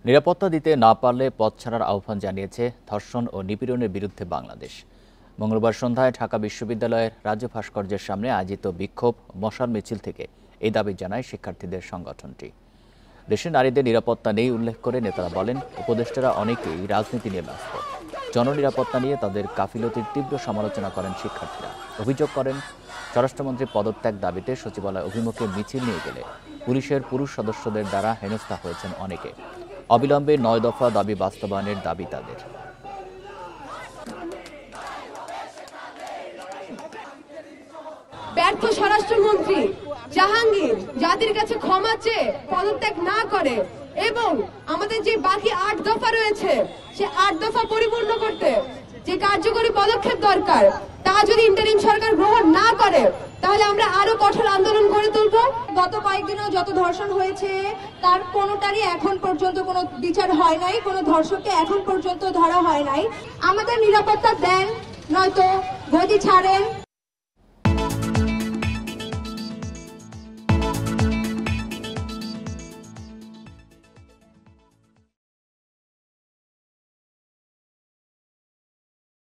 নিরাপত্তা দিতে না পারলে পথ ছাড়ার আহ্বান জানিয়েছে ধর্ষণ ও নিপীড়নের বিরুদ্ধে বাংলাদেশ। মঙ্গলবার সন্ধ্যায় ঢাকা বিশ্ববিদ্যালয়ের রাজ্য ভাস্কর্যের সামনে আয়োজিত বিক্ষোভ মশাল মিছিল থেকে এই দাবি জানায় শিক্ষার্থীদের সংগঠনটি। দেশে নারীদের নিরাপত্তা নেই উল্লেখ করে নেতারা বলেন, উপদেষ্টারা অনেকেই রাজনীতি নিয়ে ব্যস্ত। জননিরাপত্তা নিয়ে তাদের গাফিলতির তীব্র সমালোচনা করেন শিক্ষার্থীরা। অভিযোগ করেন, স্বরাষ্ট্রমন্ত্রীর পদত্যাগ দাবিতে সচিবালয় অভিমুখে মিছিল নিয়ে গেলে পুলিশের পুরুষ সদস্যদের দ্বারা হেনস্থা হয়েছেন অনেকে। অবিলম্বে ৯ দফা দাবি বাস্তবায়নের দাবি তাদের। ব্যর্থ স্বরাষ্ট্রমন্ত্রী জাহাঙ্গীর জাতির কাছে ক্ষমা চেয়ে পদত্যাগ না করে এবং আমাদের যে বাকি ৮ দফা রয়েছে সে ৮ দফা পরিপূর্ণ করতে যে কার্যকরী পদক্ষেপ দরকার তা যদি ইন্টারিম সরকার গ্রহণ না করে তাহলে আমরা আরো কঠোর আন্দোলন গড়ে তুলব। গত কয়েকদিনও যত ধর্ষণ হয়েছে তার কোনোটারই এখন পর্যন্ত কোনো বিচার হয় নাই, কোনো ধর্ষককে এখন পর্যন্ত ধরা হয় নাই। আমাদের নিরাপত্তা দেন, নয়তো গদি ছাড়েন।